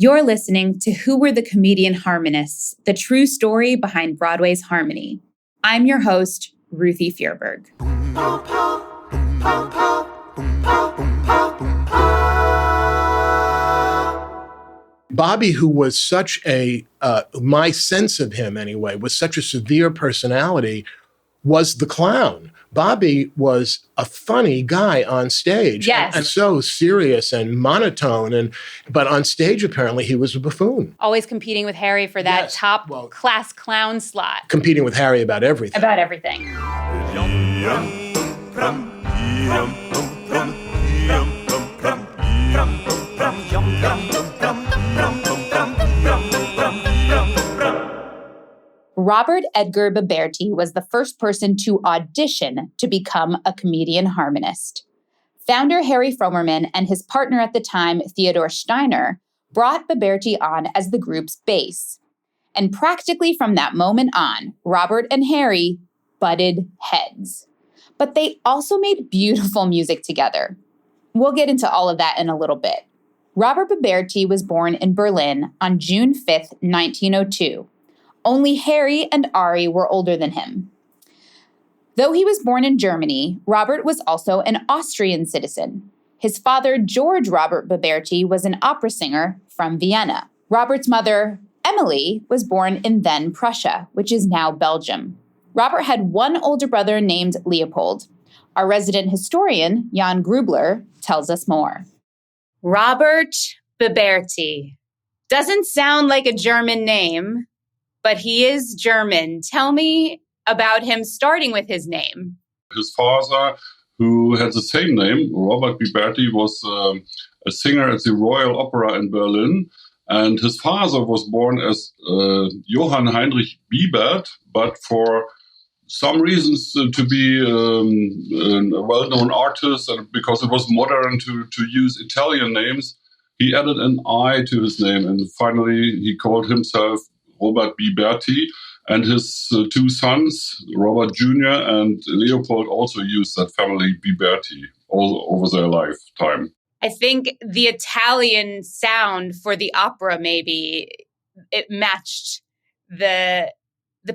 You're listening to Who Were the Comedian Harmonists, the true story behind Broadway's harmony. I'm your host, Ruthie Fierberg. Bobby, who was such my sense of him anyway, was such a severe personality, was the clown. Bobby was a funny guy on stage. Yes. And so serious and monotone. But on stage, apparently, he was a buffoon. Always competing with Harry for that top class clown slot. Competing with Harry about everything. About everything. Robert Edgar Biberti was the first person to audition to become a comedian harmonist. Founder Harry Fromerman and his partner at the time, Theodor Steiner, brought Biberti on as the group's bass. And practically from that moment on, Robert and Harry butted heads. But they also made beautiful music together. We'll get into all of that in a little bit. Robert Biberti was born in Berlin on June 5th, 1902. Only Harry and Ari were older than him. Though he was born in Germany, Robert was also an Austrian citizen. His father, George Robert Biberti, was an opera singer from Vienna. Robert's mother, Emily, was born in then Prussia, which is now Belgium. Robert had one older brother named Leopold. Our resident historian, Jan Grübler, tells us more. Robert Biberti. Doesn't sound like a German name, but he is German. Tell me about him, starting with his name. His father, who had the same name, Robert Biberti, was a singer at the Royal Opera in Berlin. And his father was born as Johann Heinrich Bibert, but for some reasons to be a well-known artist, and because it was modern to use Italian names, he added an I to his name. And finally, he called himself Robert Biberti, and his two sons, Robert Jr. and Leopold, also used that family Biberti all over their lifetime. I think the Italian sound for the opera, maybe, it matched the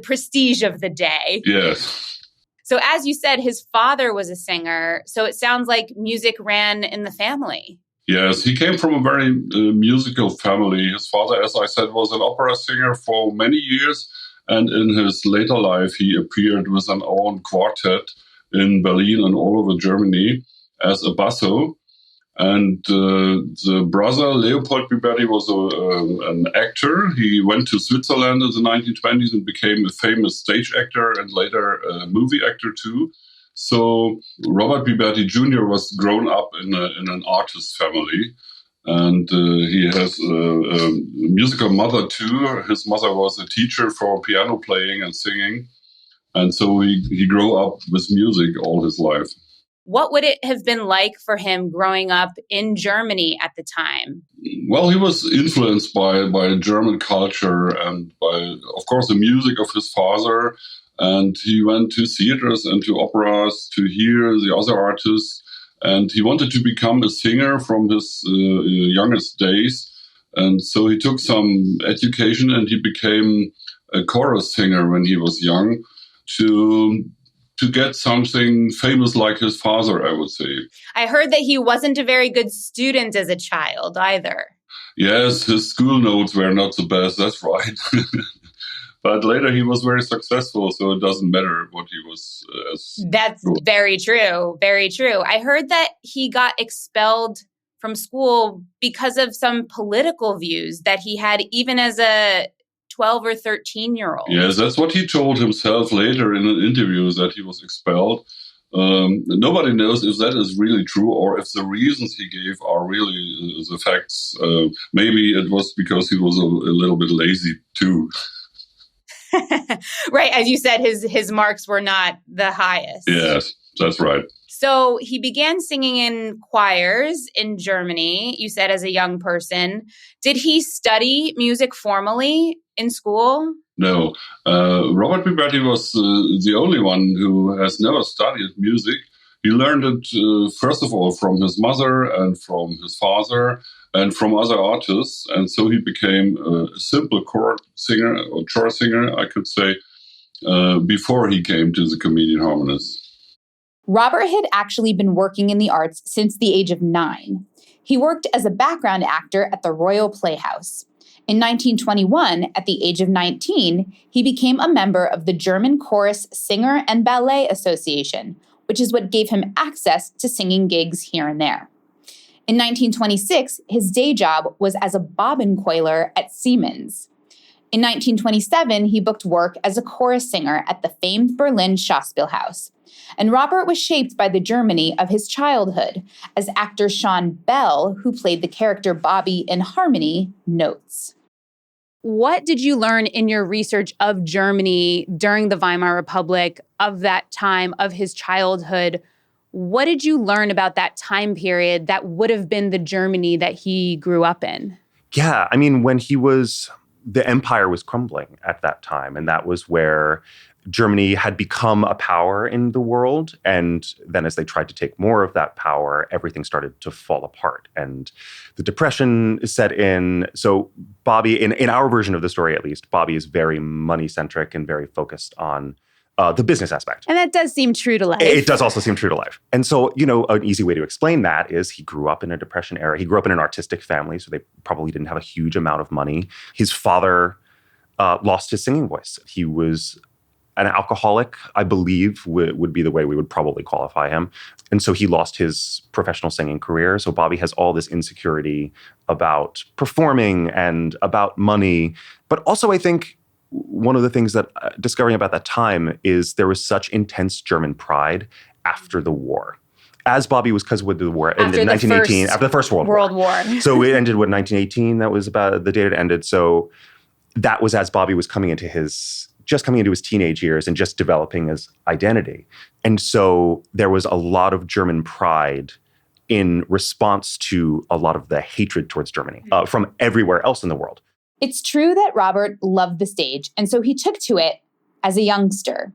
prestige of the day. Yes. So as you said, his father was a singer, so it sounds like music ran in the family. Yes, he came from a very musical family. His father, as I said, was an opera singer for many years. And in his later life, he appeared with an own quartet in Berlin and all over Germany as a basso. And the brother, Leopold Biberti, was an actor. He went to Switzerland in the 1920s and became a famous stage actor and later a movie actor too. So Robert Biberti Jr. was grown up in an artist family, and he has a musical mother too. His mother was a teacher for piano playing and singing, and so he grew up with music all his life. What would it have been like for him growing up in Germany at the time? Well, he was influenced by German culture and by, of course, the music of his father. And he went to theaters and to operas to hear the other artists. And he wanted to become a singer from his youngest days. And so he took some education and he became a chorus singer when he was young to get something famous like his father, I would say. I heard that he wasn't a very good student as a child either. Yes, his school notes were not the best, that's right. But later he was very successful, so it doesn't matter what he was. That's very true, very true. I heard that he got expelled from school because of some political views that he had even as a 12 or 13-year-old. Yes, that's what he told himself later in an interview, that he was expelled. Nobody knows if that is really true or if the reasons he gave are really the facts. Maybe it was because he was a little bit lazy too. Right. As you said, his marks were not the highest. Yes, that's right. So he began singing in choirs in Germany, you said, as a young person. Did he study music formally in school? No. Robert Biberti was the only one who has never studied music. He learned it, first of all, from his mother and from his father. and from other artists. And so he became a simple chord singer or chore singer, I could say, before he came to the Comedian Harmonists. Robert had actually been working in the arts since the age of 9. He worked as a background actor at the Royal Playhouse. In 1921, at the age of 19, he became a member of the German Chorus Singer and Ballet Association, which is what gave him access to singing gigs here and there. In 1926, his day job was as a bobbin coiler at Siemens. In 1927, he booked work as a chorus singer at the famed Berlin Schauspielhaus. And Robert was shaped by the Germany of his childhood, as actor Sean Bell, who played the character Bobby in Harmony, notes. What did you learn in your research of Germany during the Weimar Republic, of that time, of his childhood? What did you learn about that time period that would have been the Germany that he grew up in? Yeah, I mean, the empire was crumbling at that time, and that was where Germany had become a power in the world. And then as they tried to take more of that power, everything started to fall apart. And the Depression set in. So Bobby, in our version of the story at least, Bobby is very money-centric and very focused on the business aspect. And that does seem true to life. It does also seem true to life. And so, an easy way to explain that is he grew up in a Depression era. He grew up in an artistic family, so they probably didn't have a huge amount of money. His father lost his singing voice. He was an alcoholic, I believe, would be the way we would probably qualify him. And so he lost his professional singing career. So Bobby has all this insecurity about performing and about money. But also, I think one of the things that discovering about that time is there was such intense German pride after the war. As Bobby was, because with the war ended in 1918, after the First World War. So it ended with 1918. That was about the date it ended. So that was as Bobby was coming into his teenage years and just developing his identity. And so there was a lot of German pride in response to a lot of the hatred towards Germany from everywhere else in the world. It's true that Robert loved the stage, and so he took to it as a youngster.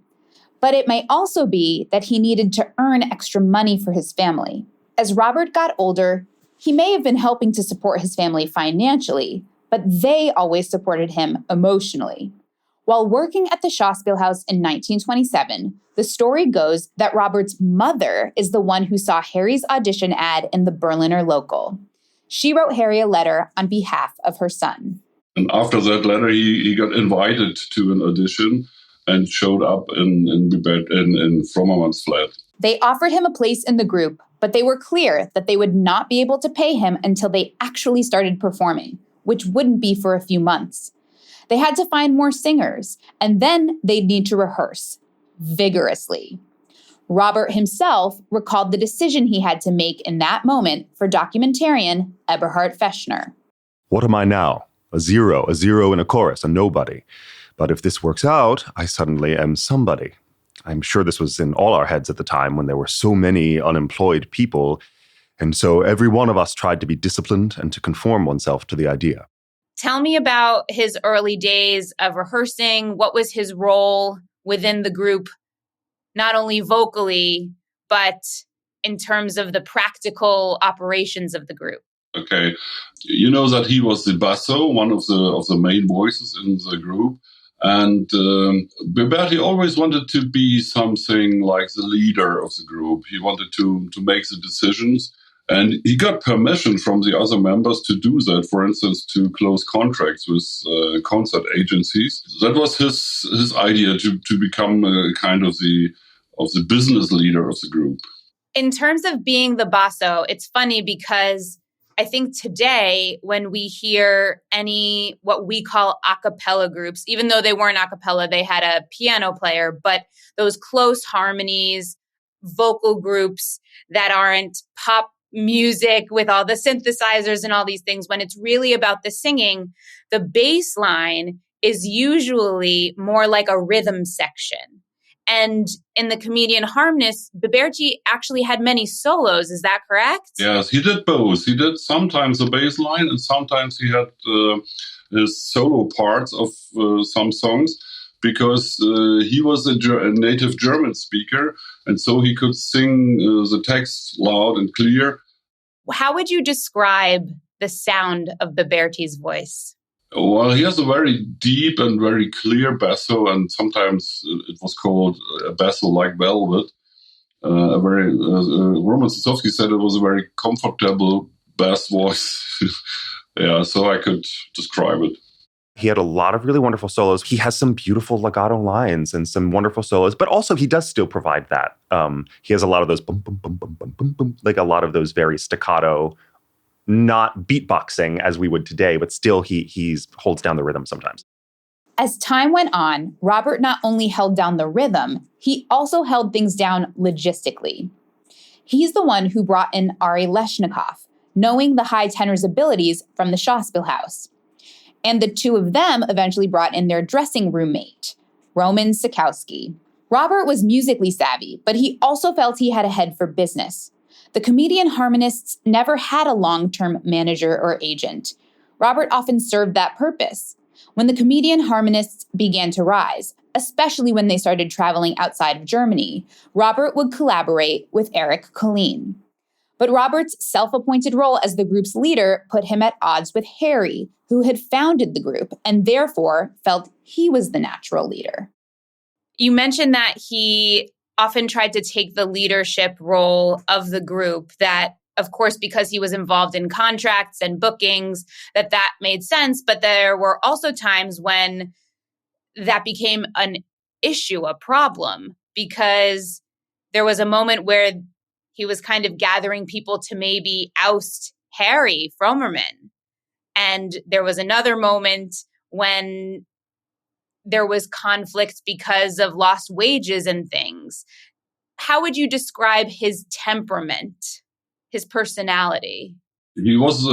But it might also be that he needed to earn extra money for his family. As Robert got older, he may have been helping to support his family financially, but they always supported him emotionally. While working at the Schauspielhaus in 1927, the story goes that Robert's mother is the one who saw Harry's audition ad in the Berliner Local. She wrote Harry a letter on behalf of her son. And after that letter, he got invited to an audition and showed up in Frommermann's flat. They offered him a place in the group, but they were clear that they would not be able to pay him until they actually started performing, which wouldn't be for a few months. They had to find more singers, and then they'd need to rehearse vigorously. Robert himself recalled the decision he had to make in that moment for documentarian Eberhard Fechner. What am I now? A zero in a chorus, a nobody. But if this works out, I suddenly am somebody. I'm sure this was in all our heads at the time when there were so many unemployed people. And so every one of us tried to be disciplined and to conform oneself to the idea. Tell me about his early days of rehearsing. What was his role within the group, not only vocally, but in terms of the practical operations of the group? Okay. You know that he was the basso, one of the main voices in the group. And Biberti always wanted to be something like the leader of the group. He wanted to make the decisions. And he got permission from the other members to do that, for instance, to close contracts with concert agencies. That was his idea to become kind of the business leader of the group. In terms of being the basso, it's funny because I think today when we hear any what we call a cappella groups, even though they weren't a cappella, they had a piano player, but those close harmonies, vocal groups that aren't pop music with all the synthesizers and all these things, when it's really about the singing, the bass line is usually more like a rhythm section. And in the Comedian Harmonists, Biberti actually had many solos. Is that correct? Yes, he did both. He did sometimes the bass line and sometimes he had his solo parts of some songs because he was a native German speaker and so he could sing the text loud and clear. How would you describe the sound of Biberti's voice? Well, he has a very deep and very clear basso, and sometimes it was called a basso like velvet. Roman Sosowski said it was a very comfortable bass voice. Yeah, so I could describe it. He had a lot of really wonderful solos. He has some beautiful legato lines and some wonderful solos, but also he does still provide that. He has a lot of those boom, boom, boom, boom, boom, boom, boom, like a lot of those very staccato, not beatboxing as we would today, but still he holds down the rhythm sometimes. As time went on, Robert not only held down the rhythm, he also held things down logistically. He's the one who brought in Ari Leshnikov, knowing the high tenor's abilities from the Schauspielhaus. And the two of them eventually brought in their dressing room mate, Roman Sikowski. Robert was musically savvy, but he also felt he had a head for business. The Comedian Harmonists never had a long-term manager or agent. Robert often served that purpose. When the Comedian Harmonists began to rise, especially when they started traveling outside of Germany, Robert would collaborate with Erich Collin. But Robert's self-appointed role as the group's leader put him at odds with Harry, who had founded the group and therefore felt he was the natural leader. You mentioned that he often tried to take the leadership role of the group, that, of course, because he was involved in contracts and bookings, that made sense. But there were also times when that became an issue, a problem, because there was a moment where he was kind of gathering people to maybe oust Harry Fromerman. And there was another moment when there was conflict because of lost wages and things. How would you describe his temperament, his personality? He was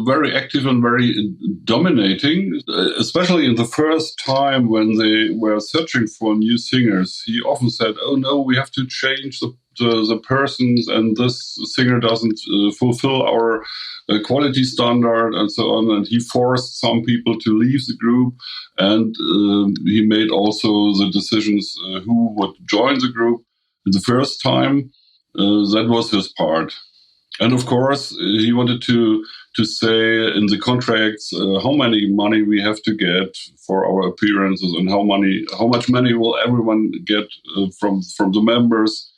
very active and very dominating, especially in the first time when they were searching for new singers. He often said, "Oh no, we have to change the persons, and this singer doesn't fulfill our quality standard," and so on. And he forced some people to leave the group, and he made also the decisions who would join the group. The first time, that was his part. And of course, he wanted to say in the contracts how many money we have to get for our appearances, and how much money will everyone get from the members,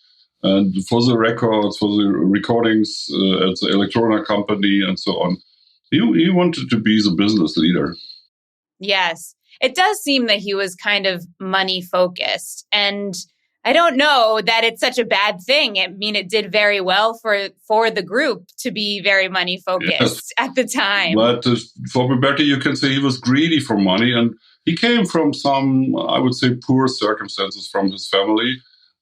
and for the records, for the recordings at the Electrona company, and so on. He wanted to be the business leader. Yes, it does seem that he was kind of money focused, and I don't know that it's such a bad thing. I mean, it did very well for the group to be very money focused at the time. But for Biberti, you can say he was greedy for money, and he came from some, I would say, poor circumstances from his family.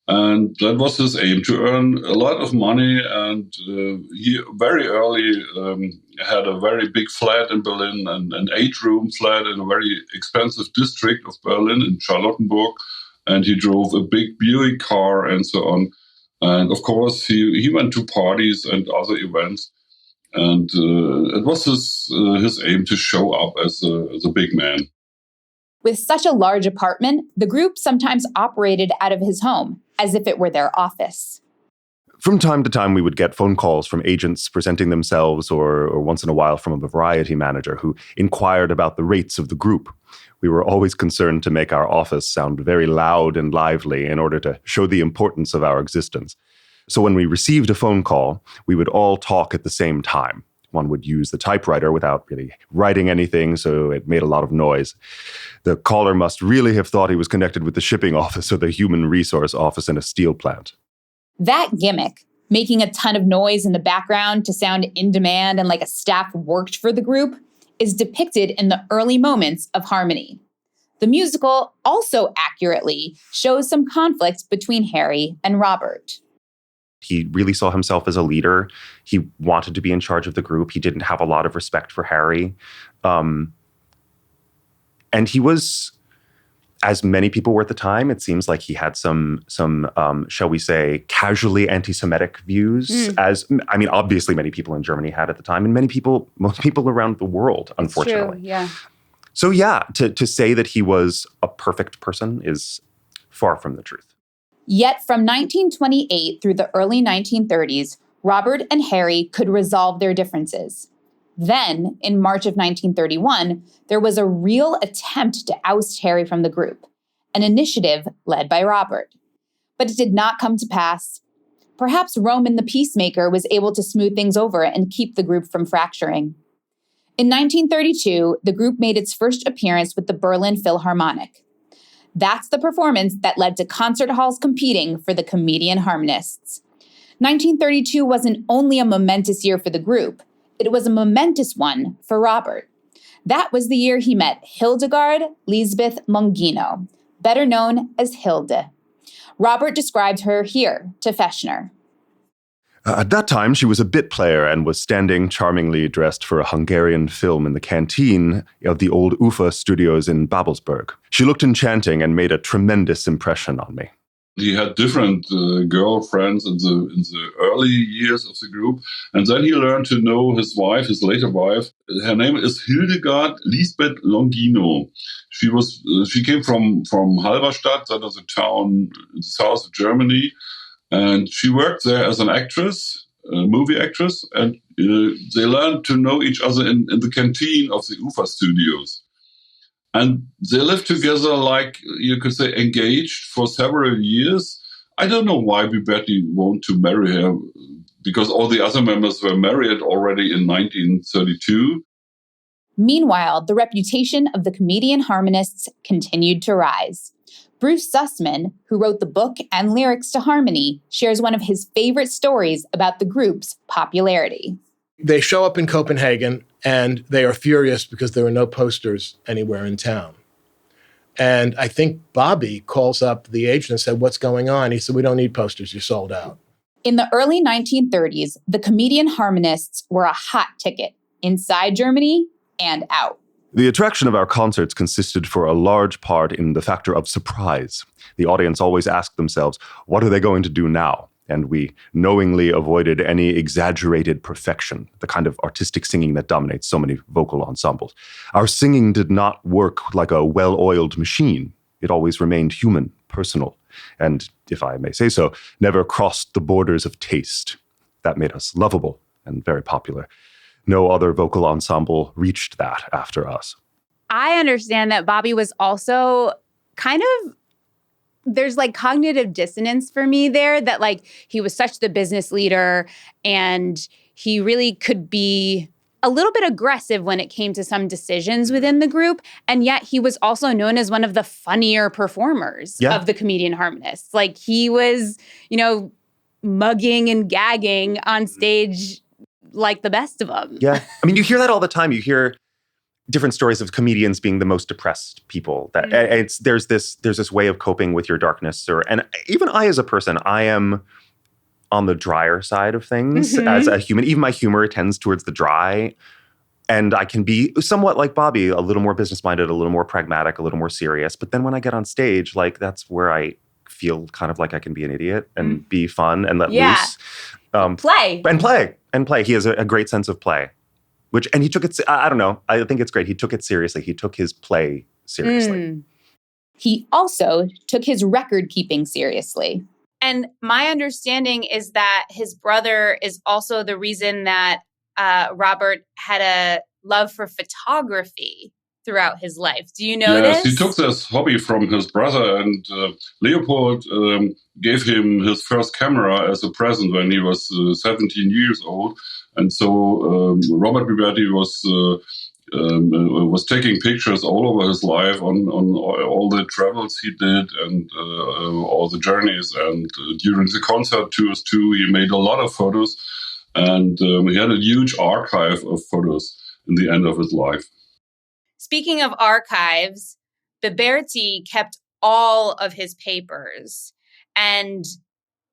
And that was his aim, to earn a lot of money. And he very early had a very big flat in Berlin, and an 8-room flat in a very expensive district of Berlin in Charlottenburg. And he drove a big Buick car and so on. And of course, he went to parties and other events. And it was his aim to show up as a big man. With such a large apartment, the group sometimes operated out of his home, as if it were their office. From time to time, we would get phone calls from agents presenting themselves, or once in a while from a variety manager who inquired about the rates of the group. We were always concerned to make our office sound very loud and lively in order to show the importance of our existence. So when we received a phone call, we would all talk at the same time. One would use the typewriter without really writing anything, so it made a lot of noise. The caller must really have thought he was connected with the shipping office or the human resource office in a steel plant. That gimmick, making a ton of noise in the background to sound in demand and like a staff worked for the group, is depicted in the early moments of Harmony. The musical also accurately shows some conflict between Harry and Robert. He really saw himself as a leader. He wanted to be in charge of the group. He didn't have a lot of respect for Harry. And he was, as many people were at the time, it seems like he had some shall we say, casually anti-Semitic views. Obviously many people in Germany had at the time, and most people around the world, unfortunately. True, yeah. So yeah, to say that he was a perfect person is far from the truth. Yet from 1928 through the early 1930s, Robert and Harry could resolve their differences. Then, in March of 1931, there was a real attempt to oust Harry from the group, an initiative led by Robert. But it did not come to pass. Perhaps Roman the peacemaker was able to smooth things over and keep the group from fracturing. In 1932, the group made its first appearance with the Berlin Philharmonic. That's the performance that led to concert halls competing for the Comedian Harmonists. 1932 wasn't only a momentous year for the group, it was a momentous one for Robert. That was the year he met Hildegard Lisbeth Longino, better known as Hilde. Robert described her here to Fechner. At that time, she was a bit player and was standing charmingly dressed for a Hungarian film in the canteen of the old UFA studios in Babelsberg. She looked enchanting and made a tremendous impression on me. He had different girlfriends in the early years of the group. And then he learned to know his wife, his later wife. Her name is Hildegard Lisbeth Longino. She came from Halberstadt, that is a town in the south of Germany. And she worked there as an actress, a movie actress. And they learned to know each other in the canteen of the UFA studios. And they lived together, like you could say, engaged for several years. I don't know why Biberti wanted to marry her, because all the other members were married already in 1932. Meanwhile, the reputation of the Comedian Harmonists continued to rise. Bruce Sussman, who wrote the book and lyrics to Harmony, shares one of his favorite stories about the group's popularity. They show up in Copenhagen, and they are furious because there are no posters anywhere in town. And I think Bobby calls up the agent and said, "What's going on?" He said, "We don't need posters. You're sold out." In the early 1930s, the Comedian Harmonists were a hot ticket inside Germany and out. The attraction of our concerts consisted for a large part in the factor of surprise. The audience always asked themselves, what are they going to do now? And we knowingly avoided any exaggerated perfection, the kind of artistic singing that dominates so many vocal ensembles. Our singing did not work like a well-oiled machine. It always remained human, personal, and, if I may say so, never crossed the borders of taste. That made us lovable and very popular. No other vocal ensemble reached that after us. I understand that Bobby was also kind of, there's like cognitive dissonance for me there, that like he was such the business leader and he really could be a little bit aggressive when it came to some decisions within the group. And yet he was also known as one of the funnier performers of the Comedian Harmonists. Like he was, mugging and gagging on stage like the best of them. Yeah. I mean, you hear that all the time. You hear different stories of comedians being the most depressed people. That there's this way of coping with your darkness. And even I, as a person, I am on the drier side of things as a human. Even my humor tends towards the dry. And I can be somewhat like Bobby, a little more business-minded, a little more pragmatic, a little more serious. But then when I get on stage, like that's where I feel kind of like I can be an idiot and be fun and let loose. Play. He has a great sense of play. And he took it, I don't know, I think it's great. He took it seriously. He took his play seriously. He also took his record keeping seriously. And my understanding is that his brother is also the reason that Robert had a love for photography throughout his life. Do you know this? Yes, he took this hobby from his brother, and Leopold gave him his first camera as a present when he was 17 years old. And so Robert Biberti was taking pictures all over his life on all the travels he did and all the journeys. And during the concert tours too, he made a lot of photos. And he had a huge archive of photos in the end of his life. Speaking of archives, Biberti kept all of his papers. And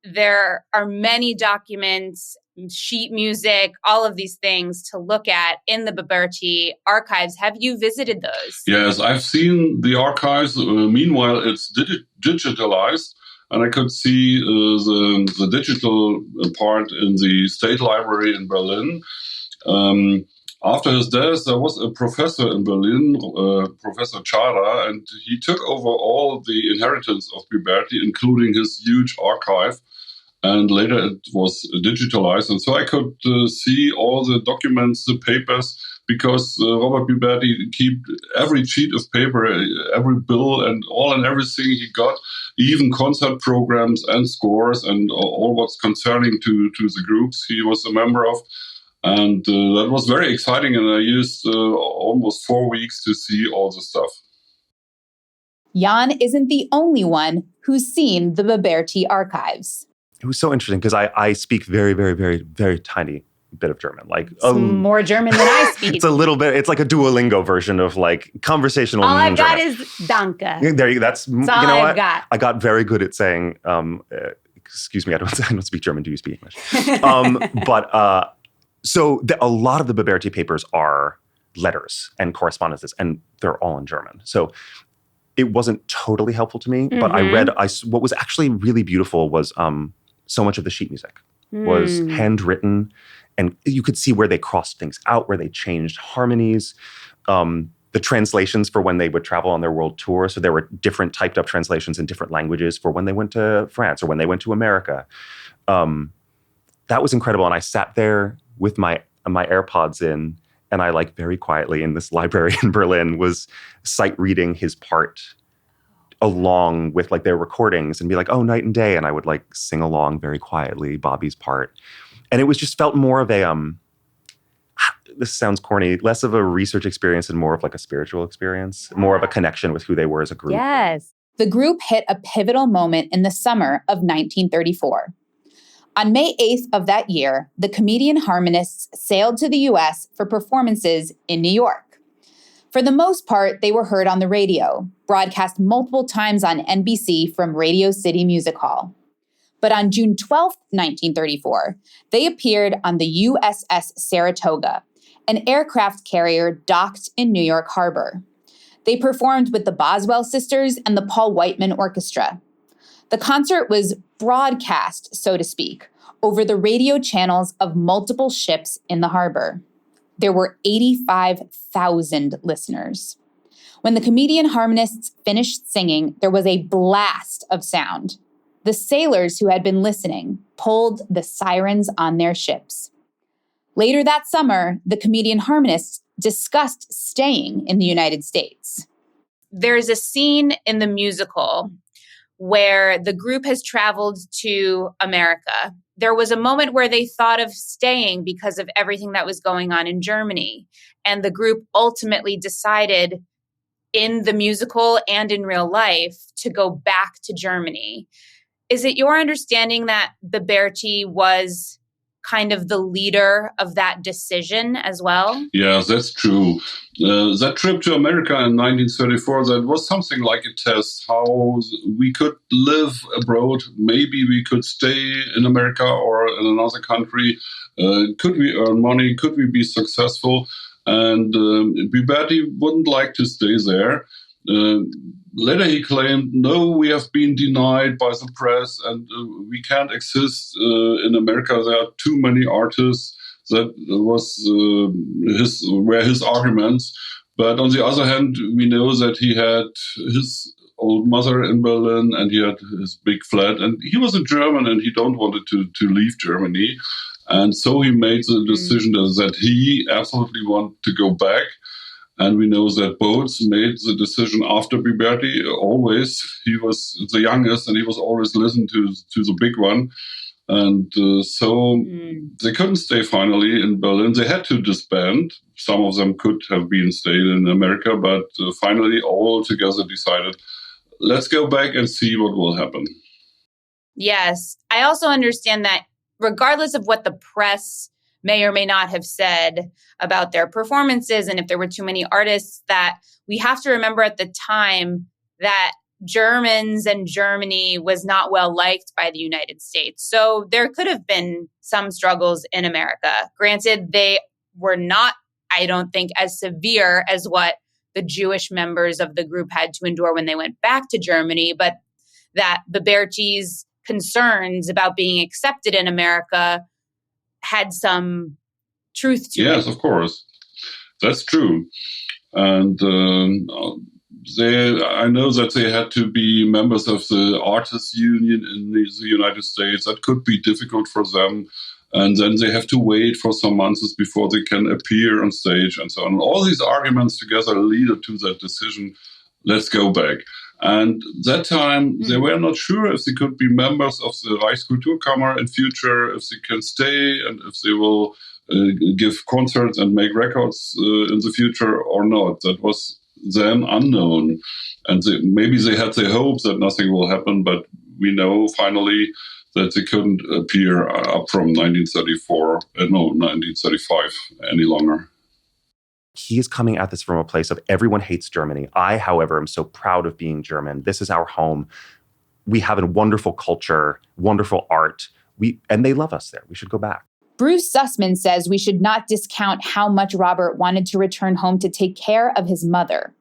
there are many documents, sheet music, all of these things to look at in the Biberti archives. Have you visited those? Yes, I've seen the archives. Meanwhile, it's digitalized, and I could see the digital part in the State Library in Berlin. After his death, there was a professor in Berlin, Professor Chara, and he took over all the inheritance of Biberti, including his huge archive. And later it was digitalized. And so I could see all the documents, the papers, because Robert Biberti kept every sheet of paper, every bill and everything he got, even concert programs and scores and all what's concerning to the groups he was a member of. And that was very exciting. And I used almost 4 weeks to see all the stuff. Jan isn't the only one who's seen the Biberti archives. It was so interesting because I speak very, very, very, very tiny bit of German. Like more German than I speak. It's a little bit. It's like a Duolingo version of like conversational. All I've got German. is danke. There you go. That's all I've got. I got very good at saying. Excuse me, I don't speak German. Do you speak English? So a lot of the Biberti papers are letters and correspondences, and they're all in German. So it wasn't totally helpful to me, but I read. What was actually really beautiful was so much of the sheet music was handwritten, and you could see where they crossed things out, where they changed harmonies. The translations for when they would travel on their world tour. So there were different typed up translations in different languages for when they went to France or when they went to America. That was incredible. And I sat there with my AirPods in, and I like very quietly in this library in Berlin was sight reading his part along with like their recordings and be like, oh, night and day. And I would like sing along very quietly Bobby's part. And it was just felt more of a, this sounds corny, less of a research experience and more of like a spiritual experience, more of a connection with who they were as a group. Yes. The group hit a pivotal moment in the summer of 1934. On May 8th of that year, the Comedian Harmonists sailed to the U.S. for performances in New York. For the most part, they were heard on the radio, broadcast multiple times on NBC from Radio City Music Hall. But on June 12th, 1934, they appeared on the USS Saratoga, an aircraft carrier docked in New York Harbor. They performed with the Boswell Sisters and the Paul Whiteman Orchestra. The concert was broadcast, so to speak, over the radio channels of multiple ships in the harbor. There were 85,000 listeners. When the Comedian Harmonists finished singing, there was a blast of sound. The sailors who had been listening pulled the sirens on their ships. Later that summer, the Comedian Harmonists discussed staying in the United States. There's a scene in the musical where the group has traveled to America. There was a moment where they thought of staying because of everything that was going on in Germany. And the group ultimately decided in the musical and in real life to go back to Germany. Is it your understanding that Biberti was kind of the leader of that decision as well? Yeah, that's true. That trip to America in 1934, that was something like a test, how we could live abroad. Maybe we could stay in America or in another country. Could we earn money? Could we be successful? And Biberti wouldn't like to stay there. Later he claimed, no, we have been denied by the press and we can't exist in America. There are too many artists. That were his arguments. But on the other hand, we know that he had his old mother in Berlin and he had his big flat. And he was a German and he don't wanted to leave Germany. And so he made the decision that he absolutely wanted to go back. And we know that both made the decision after Biberti. Always, he was the youngest, and he was always listened to the big one. And so they couldn't stay finally in Berlin. They had to disband. Some of them could have been stayed in America, but finally all together decided, let's go back and see what will happen. Yes. I also understand that regardless of what the press may or may not have said about their performances and if there were too many artists, that we have to remember at the time that Germans and Germany was not well liked by the United States. So there could have been some struggles in America. Granted, they were not, I don't think, as severe as what the Jewish members of the group had to endure when they went back to Germany, but that Biberti's concerns about being accepted in America had some truth to it. Yes, of course. That's true. And I know that they had to be members of the artists union in the United States. That could be difficult for them. And then they have to wait for some months before they can appear on stage and so on. All these arguments together lead to that decision, let's go back. And that time, they were not sure if they could be members of the Reichskulturkammer in future, if they can stay, and if they will give concerts and make records in the future or not. That was then unknown. And maybe they had the hope that nothing will happen, but we know finally that they couldn't appear up from 1935 any longer. He is coming at this from a place of everyone hates Germany. I, however, am so proud of being German. This is our home. We have a wonderful culture, wonderful art. And they love us there. We should go back. Bruce Sussman says we should not discount how much Robert wanted to return home to take care of his mother.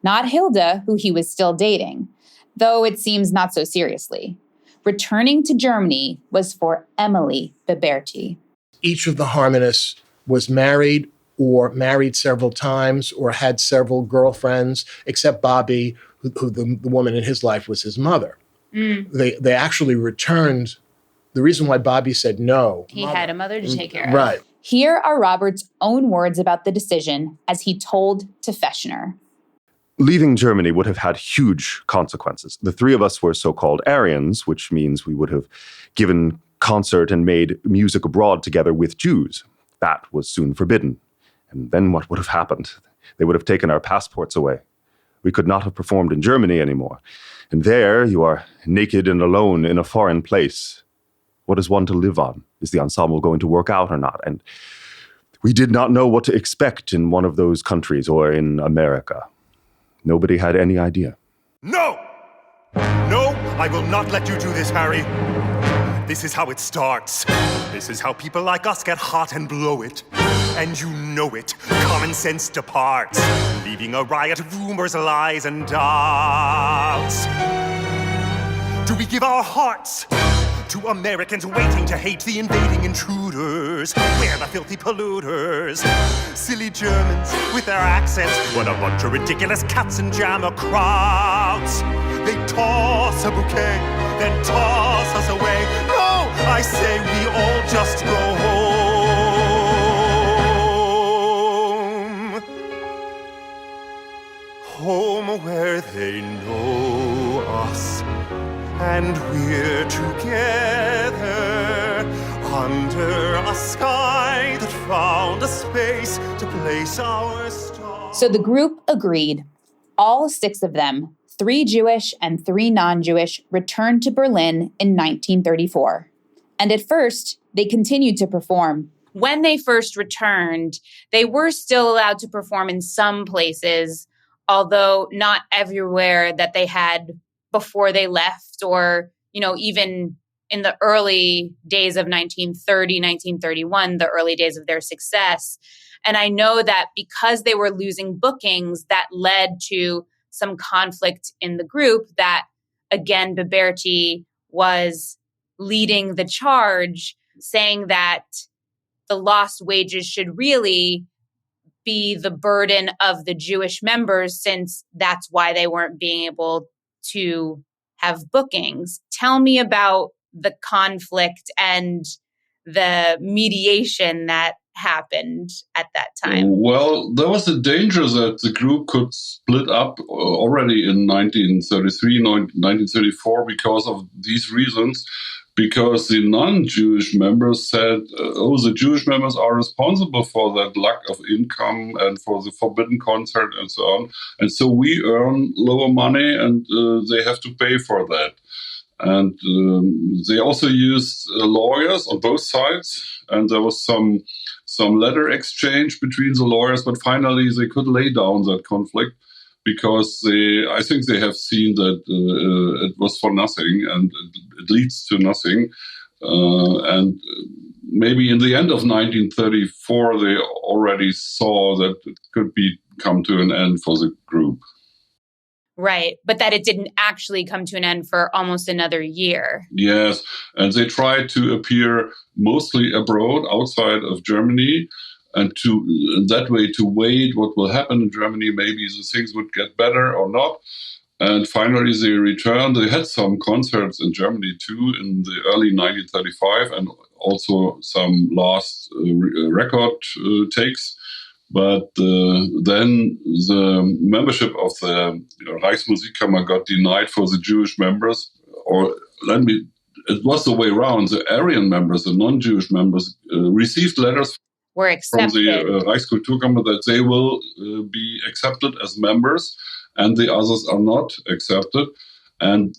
Not Hilda, who he was still dating, though it seems not so seriously. Returning to Germany was for Emily Biberti. Each of the harmonists was married or married several times or had several girlfriends, except Bobby, who the woman in his life was his mother. They actually returned. The reason why Bobby said no. He had a mother to take care of. Right. Here are Robert's own words about the decision as he told to Fechner. Leaving Germany would have had huge consequences. The three of us were so-called Aryans, which means we would have given concert and made music abroad together with Jews. That was soon forbidden. And then what would have happened? They would have taken our passports away. We could not have performed in Germany anymore. And there you are, naked and alone in a foreign place. What is one to live on? Is the ensemble going to work out or not? And we did not know what to expect in one of those countries or in America. Nobody had any idea. No! No, I will not let you do this, Harry. This is how it starts. This is how people like us get hot and blow it. And you know it. Common sense departs, leaving a riot of rumors, lies, and doubts. Do we give our hearts to Americans waiting to hate the invading intruders? We're the filthy polluters. Silly Germans with their accents. What a bunch of ridiculous cats and jammer crowds. They toss a bouquet, then toss us away. No, I say we all just go home. Home where they know us. And we're together under a sky that found a space to place our stars. So the group agreed. All 6 of them, 3 Jewish and 3 non-Jewish, returned to Berlin in 1934. And at first, they continued to perform. When they first returned, they were still allowed to perform in some places, although not everywhere that they had before they left, or, even in the early days of 1930, 1931, the early days of their success. And I know that because they were losing bookings, that led to some conflict in the group, that, again, Biberti was leading the charge, saying that the lost wages should really be the burden of the Jewish members, since that's why they weren't being able to have bookings. Tell me about the conflict and the mediation that happened at that time. Well, there was a danger that the group could split up already in 1933, 1934 because of these reasons. Because the non-Jewish members said, the Jewish members are responsible for that lack of income and for the forbidden concert and so on. And so we earn lower money and they have to pay for that. And they also used lawyers on both sides. And there was some letter exchange between the lawyers, but finally they could lay down that conflict, because I think they have seen that it was for nothing and it leads to nothing. And maybe in the end of 1934, they already saw that it could come to an end for the group. Right, but that it didn't actually come to an end for almost another year. Yes, and they tried to appear mostly abroad, outside of Germany. and to that way to wait what will happen in Germany. Maybe the things would get better or not. And finally, they returned. They had some concerts in Germany too in the early 1935, and also some last record takes. But then the membership of the Reichsmusikkammer got denied for the Jewish members, it was the way around. The Aryan members, the non-Jewish members, received letters Were from accepted. the Reichskulturkammer that they will be accepted as members, and the others are not accepted. And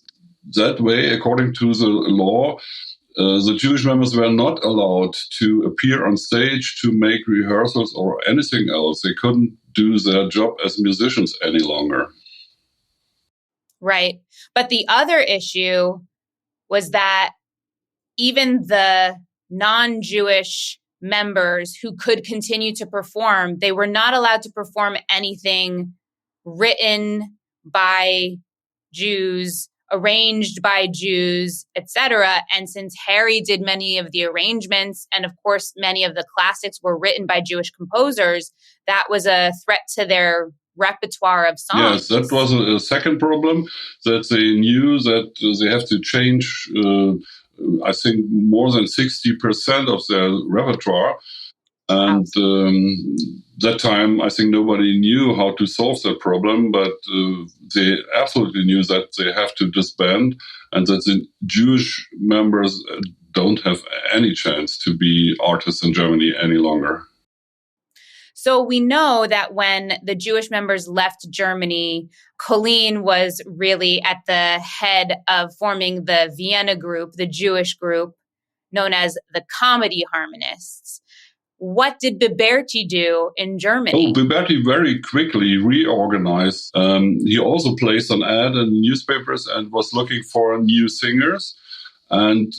that way, according to the law, the Jewish members were not allowed to appear on stage, to make rehearsals or anything else. They couldn't do their job as musicians any longer. Right. But the other issue was that even the non-Jewish members who could continue to perform, they were not allowed to perform anything written by Jews, arranged by Jews, etc. And since Harry did many of the arrangements, and of course many of the classics were written by Jewish composers, that was a threat to their repertoire of songs. Yes, that was a second problem, that they knew that they have to change, I think, more than 60% of their repertoire. And that time, I think nobody knew how to solve that problem, but they absolutely knew that they have to disband and that the Jewish members don't have any chance to be artists in Germany any longer. So we know that when the Jewish members left Germany, Colleen was really at the head of forming the Vienna group, the Jewish group, known as the Comedy Harmonists. What did Biberti do in Germany? Biberti very quickly reorganized. He also placed an ad in newspapers and was looking for new singers. And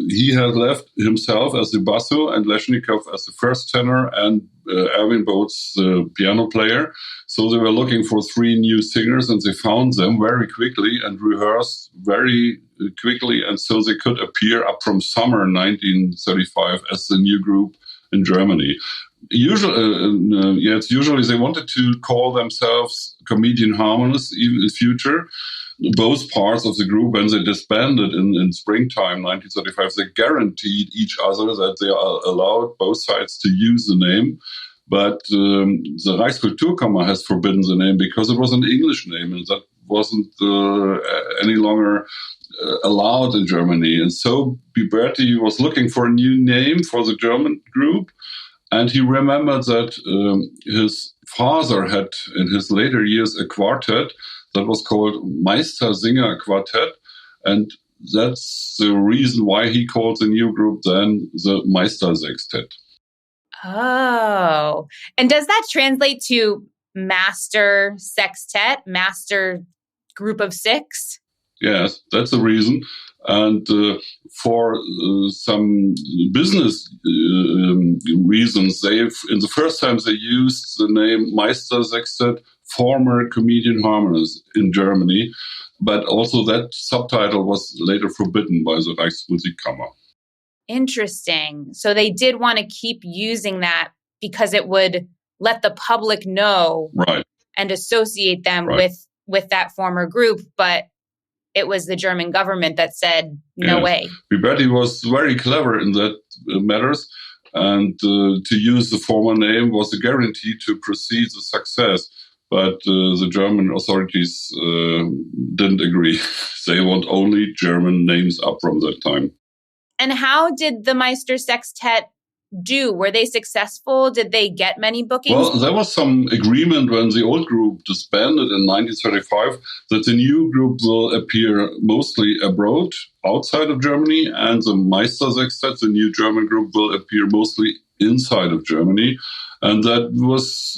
he had left himself as the basso and Leshnikov as the first tenor and Erwin Boats, the piano player. So they were looking for 3 new singers, and they found them very quickly and rehearsed very quickly. And so they could appear up from summer 1935 as the new group in Germany. Usually they wanted to call themselves Comedian Harmonists even in the future. Both parts of the group, when they disbanded in springtime 1935, they guaranteed each other that they are allowed both sides to use the name. But the Reichskulturkammer has forbidden the name because it was an English name, and that wasn't any longer allowed in Germany. And so Biberti was looking for a new name for the German group, and he remembered that his father had, in his later years, a quartet that was called Meister-Singer Quartet, and that's the reason why he called the new group then the Meister-Sextett. Oh, and does that translate to Master-Sextett, Master Group of 6? Yes, that's the reason. And for some business reasons, in the first time they used the name Meister-Sextett, former Comedian Harmonists in Germany, but also that subtitle was later forbidden by the Reichsmusikkammer. Interesting. So they did want to keep using that because it would let the public know, right, and associate them right, with that former group, but it was the German government that said, no way. Biberti was very clever in that matters, and to use the former name was a guarantee to proceed the success. But the German authorities didn't agree. They want only German names up from that time. And how did the Meister-Sextett do? Were they successful? Did they get many bookings? Well, there was some agreement when the old group disbanded in 1935 that the new group will appear mostly abroad, outside of Germany, and the Meister-Sextett, the new German group, will appear mostly inside of Germany. And that was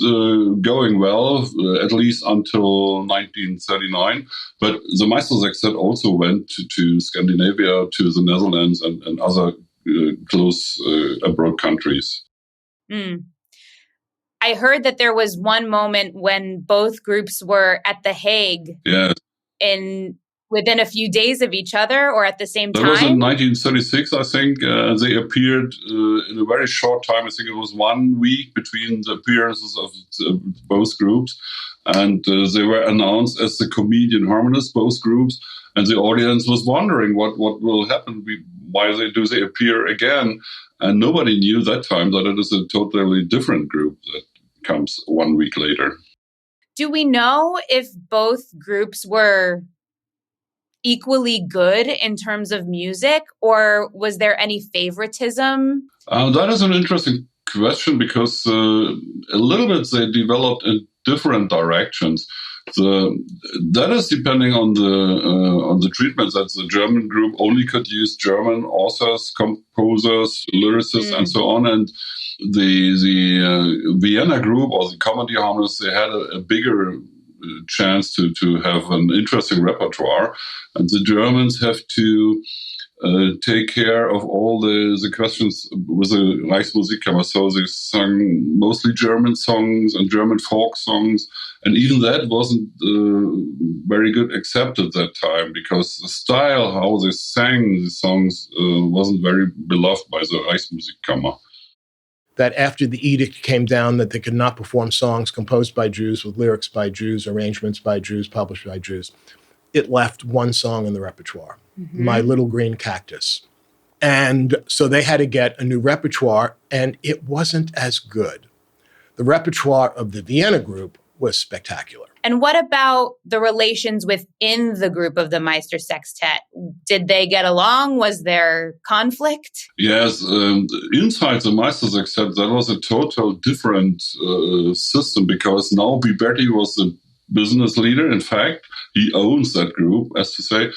going well, at least until 1939. But the Meister-Sextett also went to Scandinavia, to the Netherlands, and other close abroad countries. I heard that there was one moment when both groups were at The Hague yes, in within a few days of each other or at the same time? That was in 1936, I think. They appeared in a very short time. I think it was 1 week between the appearances of both groups. And they were announced as the Comedian Harmonists, both groups. And the audience was wondering what will happen. Why do they appear again? And nobody knew that time that it is a totally different group that comes 1 week later. Do we know if both groups were equally good in terms of music, or was there any favoritism? That is an interesting question because a little bit they developed in different directions. That is depending on the treatment that the German group only could use German authors, composers, lyricists, and so on. And the Vienna group or the Comedy Harmonists, they had a bigger chance to have an interesting repertoire, and the Germans have to take care of all the questions with the Reichsmusikkammer. So they sung mostly German songs and German folk songs, and even that wasn't very good accepted at that time because the style how they sang the songs wasn't very beloved by the Reichsmusikkammer. That after the edict came down that they could not perform songs composed by Jews with lyrics by Jews, arrangements by Jews, published by Jews, it left one song in the repertoire, My Little Green Cactus. And so they had to get a new repertoire, and it wasn't as good. The repertoire of the Vienna group was spectacular. And what about the relations within the group of the Meister-Sextett? Did they get along? Was there conflict? Yes, inside the Meister-Sextett, that was a total different system because now Biberti was the business leader. In fact, he owns that group, as to say.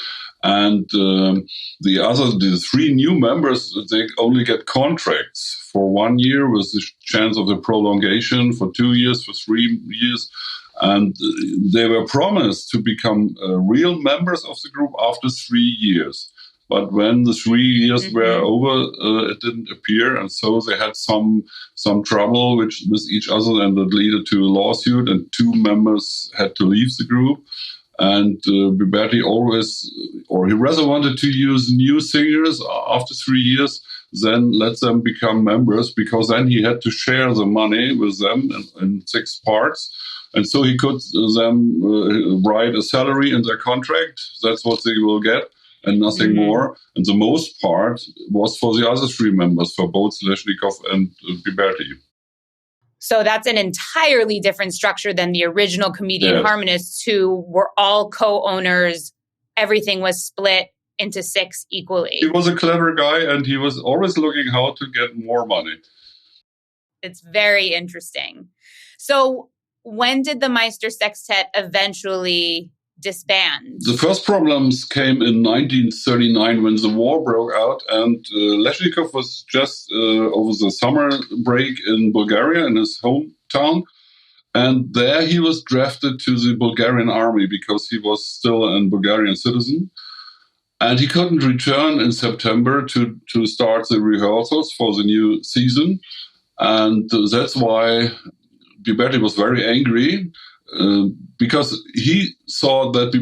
And the three new members, they only get contracts for 1 year with the chance of a prolongation for 2 years, for 3 years. And they were promised to become real members of the group after 3 years. But when the 3 years were over, it didn't appear. And so they had some trouble with each other, and that led to a lawsuit, and 2 members had to leave the group. And Biberti he rather wanted to use new singers after 3 years than let them become members, because then he had to share the money with them in 6 parts. And so he could them write a salary in their contract. That's what they will get and nothing more. And the most part was for the other 3 members, for both Leshnikov and Biberti. So that's an entirely different structure than the original Comedian Harmonists, who were all co-owners. Everything was split into 6 equally. He was a clever guy, and he was always looking how to get more money. It's very interesting. So when did the Meister-Sextett eventually disband? The first problems came in 1939 when the war broke out, and Leshnikov was just over the summer break in Bulgaria, in his hometown. And there he was drafted to the Bulgarian army because he was still a Bulgarian citizen. And he couldn't return in September to start the rehearsals for the new season. And that's why Biberti was very angry, because he saw that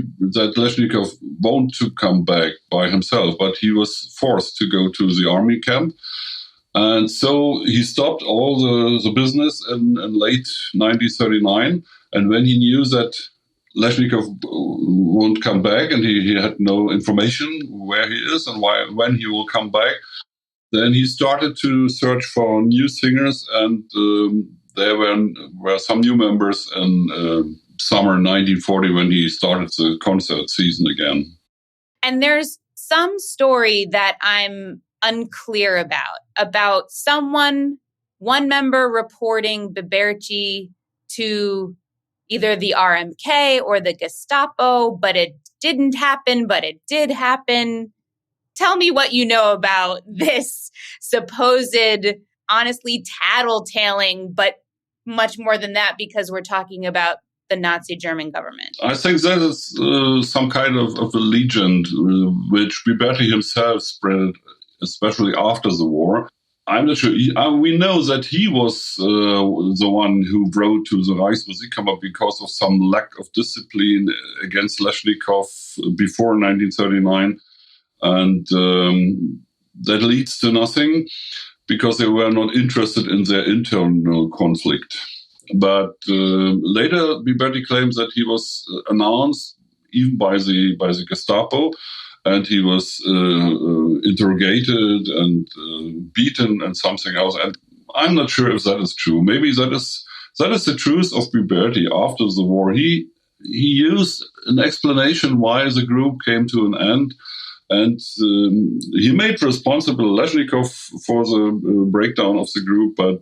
Leshnikov wanted to come back by himself, but he was forced to go to the army camp. And so he stopped all the business in late 1939. And when he knew that Leshnikov won't come back, and he had no information where he is and when he will come back, then he started to search for new singers, and there were some new members in summer 1940 when he started the concert season again. And there's some story that I'm unclear about one member reporting Biberti to either the RMK or the Gestapo, but it didn't happen, but it did happen. Tell me what you know about this supposed, honestly, tattletaling, but much more than that, because we're talking about the Nazi German government. I think that is some kind of a legend which Biberti himself spread, especially after the war. I'm not sure. We know that he was the one who wrote to the Reichsmusikkammer because of some lack of discipline against Leshnikov before 1939. And that leads to nothing because they were not interested in their internal conflict. But later, Biberti claims that he was announced even by the Gestapo, and he was interrogated and beaten and something else. And I'm not sure if that is true. Maybe that is the truth of Biberti after the war. He used an explanation why the group came to an end, and he made responsible Leshnikov for the breakdown of the group, but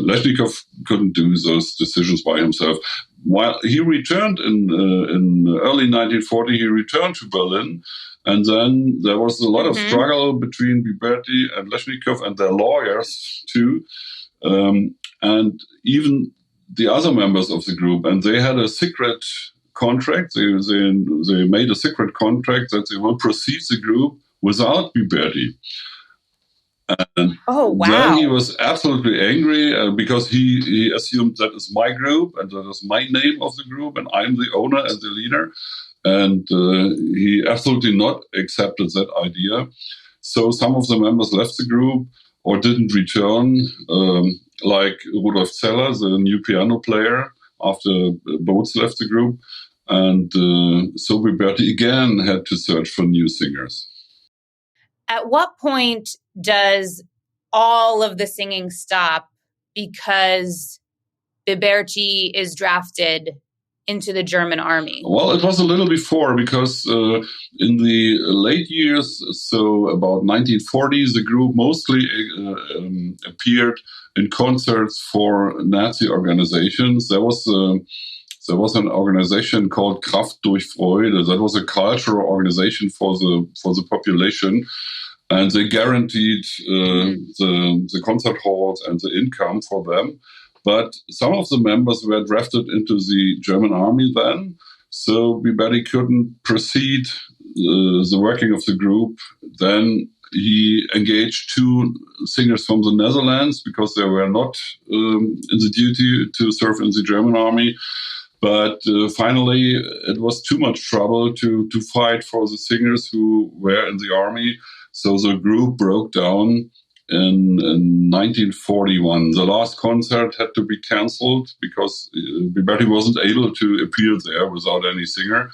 Leshnikov couldn't do those decisions by himself. While he returned in early 1940, he returned to Berlin, and then there was a lot of struggle between Biberti and Leshnikov and their lawyers too, and even the other members of the group. And they had a secret contract. They made a secret contract that they will proceed the group without Biberti. And then he was absolutely angry because he assumed that is my group and that is my name of the group and I'm the owner and the leader. And he absolutely not accepted that idea. So some of the members left the group or didn't return, like Rudolf Zeller, the new piano player, after Boats left the group. And so Biberti again had to search for new singers. At what point does all of the singing stop because Biberti is drafted into the German army? Well, it was a little before because in the late years, so about 1940, the group mostly appeared in concerts for Nazi organizations. There was an organization called Kraft durch Freude. That was a cultural organization for the population. And they guaranteed the concert halls and the income for them. But some of the members were drafted into the German army then. So Biberti couldn't proceed the working of the group. Then he engaged two singers from the Netherlands because they were not in the duty to serve in the German army. But finally, it was too much trouble to fight for the singers who were in the army. So the group broke down in 1941. The last concert had to be cancelled because Biberti wasn't able to appear there without any singer.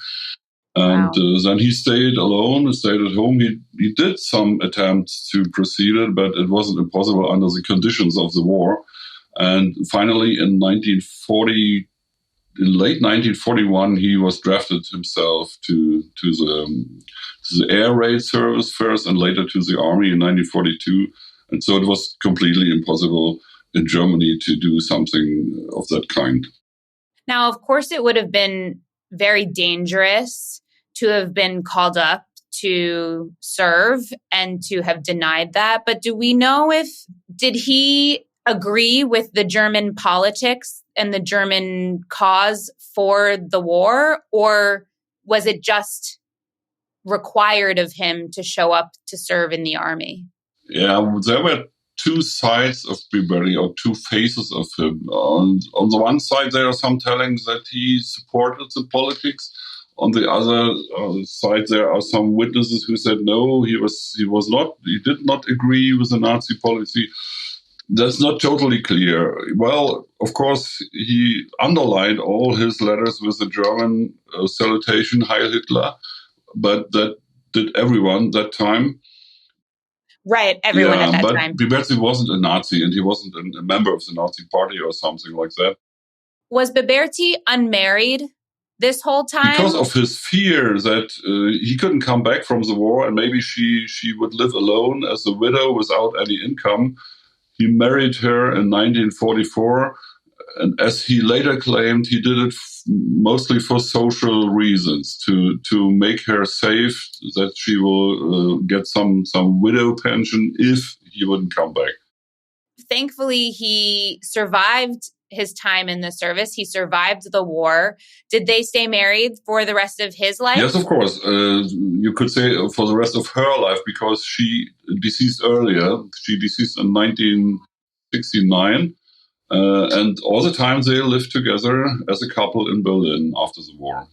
And then he stayed alone, stayed at home. He did some attempts to proceed it, but it wasn't impossible under the conditions of the war. And finally, in late 1941, he was drafted himself to the air raid service first and later to the army in 1942. And so it was completely impossible in Germany to do something of that kind. Now, of course, it would have been very dangerous to have been called up to serve and to have denied that. But do we know did he agree with the German politics and the German cause for the war, or was it just required of him to show up to serve in the army? Yeah, there were two sides of Biberti, or two faces of him. On the one side, there are some tellings that he supported the politics. On the other side, there are some witnesses who said no, he did not agree with the Nazi policy. That's not totally clear. Well, of course, he underlined all his letters with the German salutation, Heil Hitler, but that did everyone that time. Right, everyone at that time. But Biberti wasn't a Nazi, and he wasn't a member of the Nazi party or something like that. Was Biberti unmarried this whole time? Because of his fear that he couldn't come back from the war, and maybe she would live alone as a widow without any income. He married her in 1944, and as he later claimed, he did it mostly for social reasons, to make her safe, that she will get some widow pension if he wouldn't come back. Thankfully, he survived his time in the service. He survived the war. Did they stay married for the rest of his life? Yes, of course. You could say for the rest of her life, because she deceased earlier. She deceased in 1969. And all the time they lived together as a couple in Berlin after the war.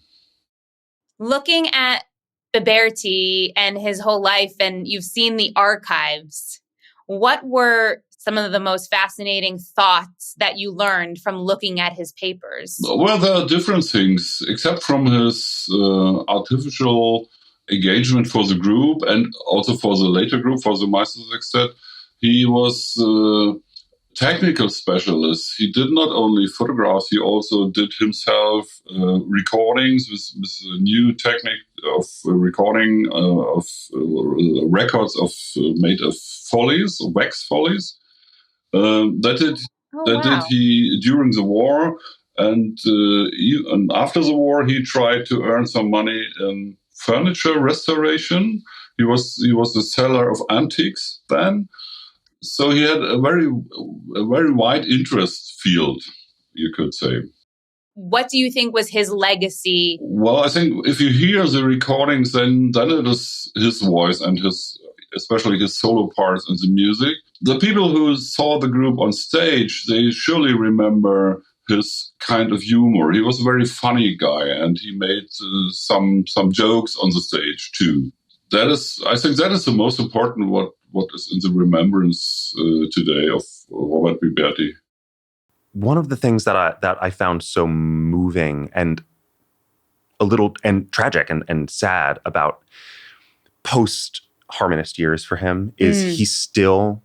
Looking at Biberti and his whole life, and you've seen the archives, what were some of the most fascinating thoughts that you learned from looking at his papers? Well, there are different things, except from his artificial engagement for the group and also for the later group, for the Meister-Sextett. He was technical specialist. He did not only photographs, he also did himself recordings with a new technique of recording of records made of follies, wax follies. That did he during the war, and after the war he tried to earn some money in furniture restoration. He was a seller of antiques then. So he had a very wide interest field, you could say. What do you think was his legacy? Well, I think if you hear the recordings, then it is his voice and especially his solo parts in the music. The people who saw the group on stage, they surely remember his kind of humor. He was a very funny guy, and he made some jokes on the stage too. I think that is the most important what is in the remembrance today of Robert Biberti. One of the things that I found so moving and a little and tragic and sad about post-harmonist years for him is he still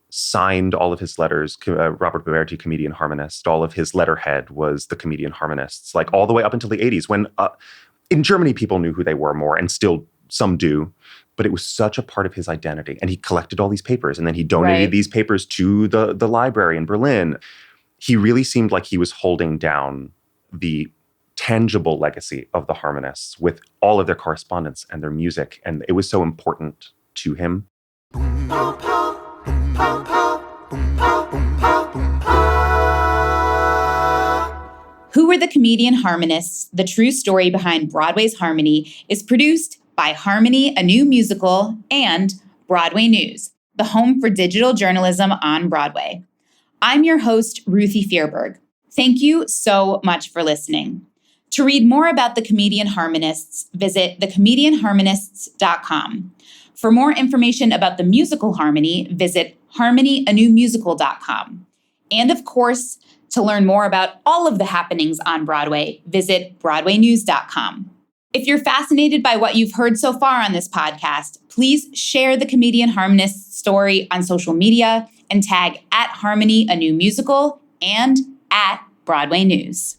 signed all of his letters. Robert Biberti, Comedian Harmonist, all of his letterhead was the Comedian Harmonists, like all the way up until the 80s when in Germany people knew who they were more, and still some do. But it was such a part of his identity. And he collected all these papers, and then he donated these papers to the library in Berlin. He really seemed like he was holding down the tangible legacy of the harmonists with all of their correspondence and their music. And it was so important to him. Who Were the Comedian Harmonists? The True Story Behind Broadway's Harmony is produced by Harmony, a New Musical, and Broadway News, the home for digital journalism on Broadway. I'm your host, Ruthie Fierberg. Thank you so much for listening. To read more about the Comedian Harmonists, visit thecomedianharmonists.com. For more information about the musical Harmony, visit harmonyanewmusical.com. And of course, to learn more about all of the happenings on Broadway, visit broadwaynews.com. If you're fascinated by what you've heard so far on this podcast, please share the Comedian Harmonists story on social media and tag @Harmony, a New Musical and @Broadway News.